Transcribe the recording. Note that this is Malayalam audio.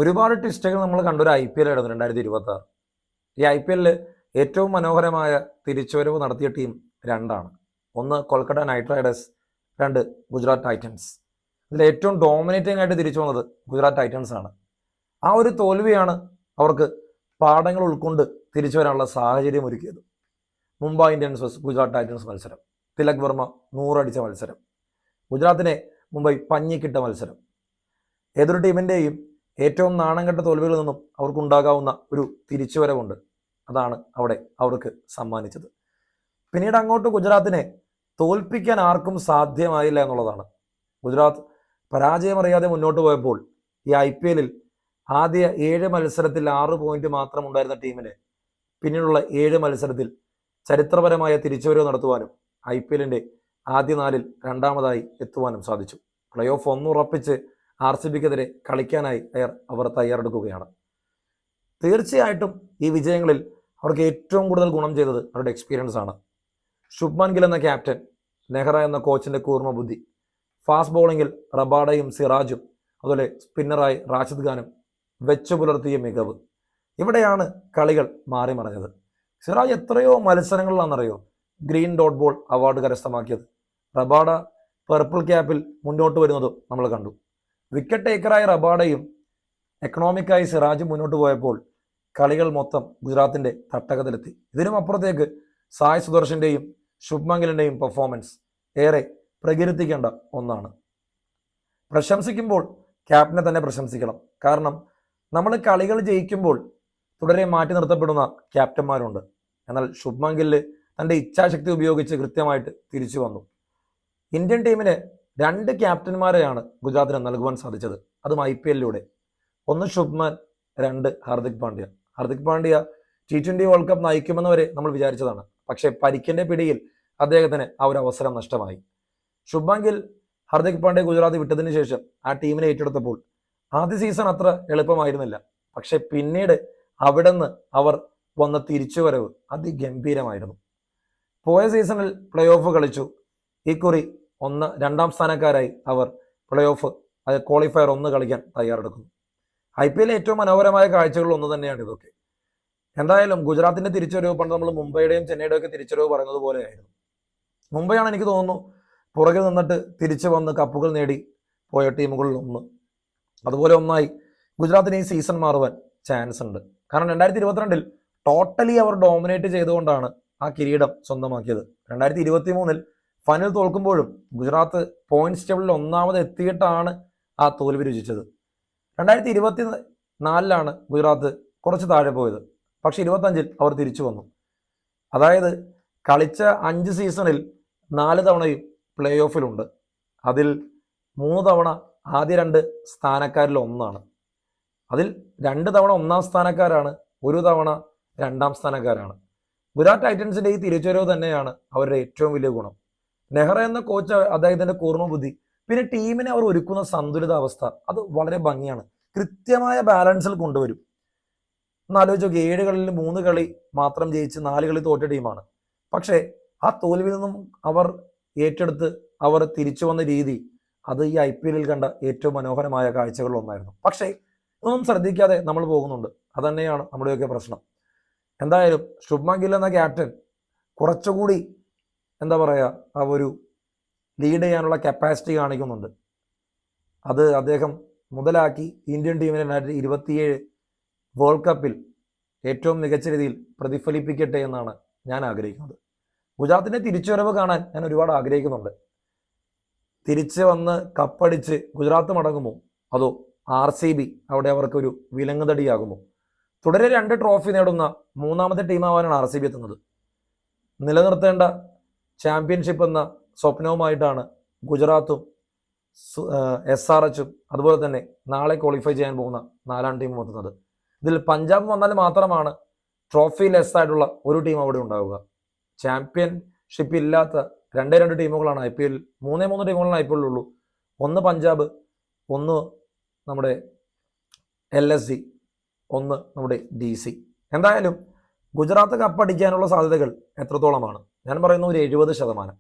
ഒരുപാട് ട്വിസ്റ്റുകൾ നമ്മൾ കണ്ടൊരു IPL ആയിരുന്നു 2026. ഈ IPL ഏറ്റവും മനോഹരമായ തിരിച്ചുവരവ് നടത്തിയ ടീം രണ്ടാണ്. ഒന്ന് കൊൽക്കത്ത നൈറ്റ് റൈഡേഴ്സ്, രണ്ട് ഗുജറാത്ത് ടൈറ്റൻസ്. ഇതിൽ ഏറ്റവും ഡോമിനേറ്റിംഗ് ആയിട്ട് തിരിച്ചു വന്നത് ഗുജറാത്ത് ടൈറ്റൻസ് ആണ്. ആ ഒരു തോൽവിയാണ് അവർക്ക് പാഠങ്ങൾ ഉൾക്കൊണ്ട് തിരിച്ചു വരാനുള്ള സാഹചര്യം ഒരുക്കിയത്. Mumbai Indians vs Gujarat Titans മത്സരം, തിലക് വർമ്മ 100 അടിച്ച മത്സരം, ഗുജറാത്തിനെ മുംബൈ പഞ്ഞിക്കിട്ട മത്സരം. ഏതൊരു ടീമിൻ്റെയും ഏറ്റവും നാണം കെട്ട തോൽവികളിൽ നിന്നും അവർക്കുണ്ടാകാവുന്ന ഒരു തിരിച്ചുവരവുണ്ട്. അതാണ് അവിടെ അവർക്ക് സമ്മാനിച്ചത്. പിന്നീട് അങ്ങോട്ട് ഗുജറാത്തിനെ തോൽപ്പിക്കാൻ ആർക്കും സാധ്യമായില്ല എന്നുള്ളതാണ്. ഗുജറാത്ത് പരാജയമറിയാതെ മുന്നോട്ട് പോയപ്പോൾ ഈ IPL ആദ്യ 7 മത്സരത്തിൽ 6 പോയിന്റ് മാത്രം ഉണ്ടായിരുന്ന ടീമിന് പിന്നീടുള്ള 7 മത്സരത്തിൽ ചരിത്രപരമായ തിരിച്ചുവരവ് നടത്തുവാനും IPL ആദ്യ 4-ൽ രണ്ടാമതായി എത്തുവാനും സാധിച്ചു. പ്ലേ ഓഫ് ഉറപ്പിച്ച് RCBക്കെതിരെ കളിക്കാനായി അവർ തയ്യാറെടുക്കുകയാണ്. തീർച്ചയായിട്ടും ഈ വിജയങ്ങളിൽ അവർക്ക് ഏറ്റവും കൂടുതൽ ഗുണം ചെയ്തത് അവരുടെ എക്സ്പീരിയൻസ് ആണ്. ശുഭ്മാൻ ഗിൽ എന്ന ക്യാപ്റ്റൻ, നെഹ്റ എന്ന കോച്ചിൻ്റെ കൂർമ്മ ബുദ്ധി, ഫാസ്റ്റ് ബോളിങ്ങിൽ റബാഡയും സിറാജും, അതുപോലെ സ്പിന്നറായി റാഷിദ് ഖാനും വെച്ചു പുലർത്തിയ മികവ്. ഇവിടെയാണ് കളികൾ മാറി മറിഞ്ഞത്. സിറാജ് എത്രയോ മത്സരങ്ങളിലാണെന്നറിയോ ഗ്രീൻ ഡോട്ട് ബോൾ അവാർഡ് കരസ്ഥമാക്കിയത്. റബാഡ പർപ്പിൾ ക്യാപ്പിൽ മുന്നോട്ട് വരുന്നതും നമ്മൾ കണ്ടു. വിക്കറ്റ് ടേക്കറായ റബാഡയും എക്കണോമിക്കായി സിറാജും മുന്നോട്ട് പോയപ്പോൾ കളികൾ മൊത്തം ഗുജറാത്തിൻ്റെ തട്ടകത്തിലെത്തി. ഇതിനും അപ്പുറത്തേക്ക് സായ് സുദർശൻ്റെയും ശുഭ്മാൻ ഗില്ലിൻ്റെയും പെർഫോമൻസ് ഏറെ പ്രകീർത്തിക്കേണ്ട ഒന്നാണ്. പ്രശംസിക്കുമ്പോൾ ക്യാപ്റ്റനെ തന്നെ പ്രശംസിക്കണം. കാരണം നമ്മൾ കളികൾ ജയിക്കുമ്പോൾ തുടരെ മാറ്റി നിർത്തപ്പെടുന്ന ക്യാപ്റ്റന്മാരുണ്ട്. എന്നാൽ ശുഭ്മാൻ ഗില്ല് തൻ്റെ ഇച്ഛാശക്തി ഉപയോഗിച്ച് കൃത്യമായിട്ട് തിരിച്ചു വന്നു. ഇന്ത്യൻ ടീമിന് 2 ക്യാപ്റ്റന്മാരെയാണ് ഗുജറാത്തിന് നൽകുവാൻ സാധിച്ചത്, അതും IPL-ലൂടെ. ഒന്ന് Shubman, 2 Hardik Pandya. Hardik Pandya T20 world cup നയിക്കുമെന്ന് വരെ നമ്മൾ വിചാരിച്ചതാണ്. പക്ഷേ പരിക്കിൻ്റെ പിടിയിൽ അദ്ദേഹത്തിന് ആ ഒരു അവസരം നഷ്ടമായി. ശുഭ്മാൻ ഗിൽ ഹാർദിക് പാണ്ഡ്യ ഗുജറാത്ത് വിട്ടതിന് ശേഷം ആ ടീമിനെ ഏറ്റെടുത്തപ്പോൾ ആദ്യ സീസൺ അത്ര എളുപ്പമായിരുന്നില്ല. പക്ഷെ പിന്നീട് അവിടെ നിന്ന് അവർ വന്ന തിരിച്ചുവരവ് അതിഗംഭീരമായിരുന്നു. പോയ സീസണിൽ പ്ലേ ഓഫ് കളിച്ചു. ഇക്കുറി 2ാം സ്ഥാനക്കാരായി അവർ പ്ലേ ഓഫ് ക്വാളിഫയർ 1 കളിക്കാൻ തയ്യാറെടുക്കുന്നു. IPL ഏറ്റവും മനോഹരമായ കാഴ്ചകളിൽ ഒന്ന് തന്നെയാണ് ഇതൊക്കെ. എന്തായാലും ഗുജറാത്തിന്റെ തിരിച്ചുവരവ് പണ്ട് നമ്മൾ മുംബൈയുടെയും ചെന്നൈയുടെയും ഒക്കെ തിരിച്ചുവരവ് പറയുന്നത് പോലെയായിരുന്നു. മുംബൈയാണ് എനിക്ക് തോന്നുന്നു പുറകിൽ നിന്നിട്ട് തിരിച്ചു വന്ന് കപ്പുകൾ നേടി പോയ ടീമുകളിൽ ഒന്ന്. അതുപോലെ ഒന്നായി ഗുജറാത്തിന് ഈ സീസൺ മാറുവാൻ ചാൻസ് ഉണ്ട്. കാരണം 2022-ൽ ടോട്ടലി അവർ ഡോമിനേറ്റ് ചെയ്തുകൊണ്ടാണ് ആ കിരീടം സ്വന്തമാക്കിയത്. 2023-ൽ ഫൈനൽ തോൽക്കുമ്പോഴും ഗുജറാത്ത് പോയിന്റ്സ് ടേബിളിൽ 1ാമത് എത്തിയിട്ടാണ് ആ തോൽവി രുചിച്ചത്. 2024-ലാണ് ഗുജറാത്ത് കുറച്ച് താഴെ പോയത്. പക്ഷെ 25-ൽ അവർ തിരിച്ചു വന്നു. അതായത് കളിച്ച 5 സീസണിൽ 4 തവണയും പ്ലേ ഓഫിലുണ്ട്. അതിൽ 3 തവണ ആദ്യ 2 സ്ഥാനക്കാരിൽ ഒന്നാണ്. അതിൽ 2 തവണ 1ാം സ്ഥാനക്കാരാണ്, 1 തവണ 2ാം സ്ഥാനക്കാരാണ്. ഗുജറാത്ത് ടൈറ്റൻസിന്റെ ഈ തിരിച്ചുവരവ് തന്നെയാണ് അവരുടെ ഏറ്റവും വലിയ ഗുണം. നെഹ്റ എന്ന കോച്ച്, അദ്ദേഹത്തിന്റെ കൂർമ്മ ബുദ്ധി, പിന്നെ ടീമിനെ അവർ ഒരുക്കുന്ന സന്തുലിത അവസ്ഥ, അത് വളരെ ഭംഗിയാണ്. കൃത്യമായ ബാലൻസിൽ കൊണ്ടുവരും. എന്നാലോചിച്ച് നോക്കി, 7 കളിൽ 3 കളി മാത്രം ജയിച്ച് 4 കളി തോറ്റ ടീമാണ്. പക്ഷേ ആ തോൽവിയിൽ നിന്നും അവർ ഏറ്റെടുത്ത് അവർ തിരിച്ചു വന്ന രീതി, അത് ഈ IPL-ൽ കണ്ട ഏറ്റവും മനോഹരമായ കാഴ്ചകളിൽ ഒന്നായിരുന്നു. പക്ഷേ ഇതൊന്നും ശ്രദ്ധിക്കാതെ നമ്മൾ പോകുന്നുണ്ട്. അതുതന്നെയാണ് നമ്മുടെയൊക്കെ പ്രശ്നം. എന്തായാലും ശുഭ്മാൻ ഗിൽ എന്ന ക്യാപ്റ്റൻ കുറച്ചുകൂടി ആ ഒരു ലീഡ് ചെയ്യാനുള്ള കപ്പാസിറ്റി കാണിക്കുന്നുണ്ട്. അത് അദ്ദേഹം മുതലാക്കി ഇന്ത്യൻ ടീമിനെ 2027 വേൾഡ് കപ്പിൽ ഏറ്റവും മികച്ച രീതിയിൽ പ്രതിഫലിപ്പിക്കട്ടെ എന്നാണ് ഞാൻ ആഗ്രഹിക്കുന്നത്. ഗുജറാത്തിൻ്റെ തിരിച്ചുവരവ് കാണാൻ ഞാൻ ഒരുപാട് ആഗ്രഹിക്കുന്നുണ്ട്. തിരിച്ച് വന്ന് കപ്പടിച്ച് ഗുജറാത്ത് മടങ്ങുമോ, അതോ RCB അവിടെ അവർക്കൊരു വിലങ്ങുതടിയാകുമോ? തുടരെ 2 ട്രോഫി നേടുന്ന 3ാമത്തെ ടീമാവാനാണ് RCB എത്തുന്നത്. നിലനിർത്തേണ്ട ചാമ്പ്യൻഷിപ്പ് എന്ന സ്വപ്നവുമായിട്ടാണ് ഗുജറാത്തും SRHും അതുപോലെ തന്നെ നാളെ ക്വാളിഫൈ ചെയ്യാൻ പോകുന്ന 4ാം ടീമും എത്തുന്നത്. ഇതിൽ പഞ്ചാബ് വന്നാൽ മാത്രമാണ് ട്രോഫി ലെസ് ആയിട്ടുള്ള ഒരു ടീം അവിടെ ഉണ്ടാവുക. ചാമ്പ്യൻഷിപ്പ് ഇല്ലാത്ത 2 ടീമുകളാണ് IPL, 3 ടീമുകളാണ് IPL-ലുള്ളൂ. ഒന്ന് പഞ്ചാബ്, ഒന്ന് നമ്മുടെ LSG, ഒന്ന് നമ്മുടെ DC. എന്തായാലും ഗുജറാത്ത് കപ്പടിക്കാനുള്ള സാധ്യതകൾ എത്രത്തോളമാണ്? ഞാൻ പറയുന്ന ഒരു 70%.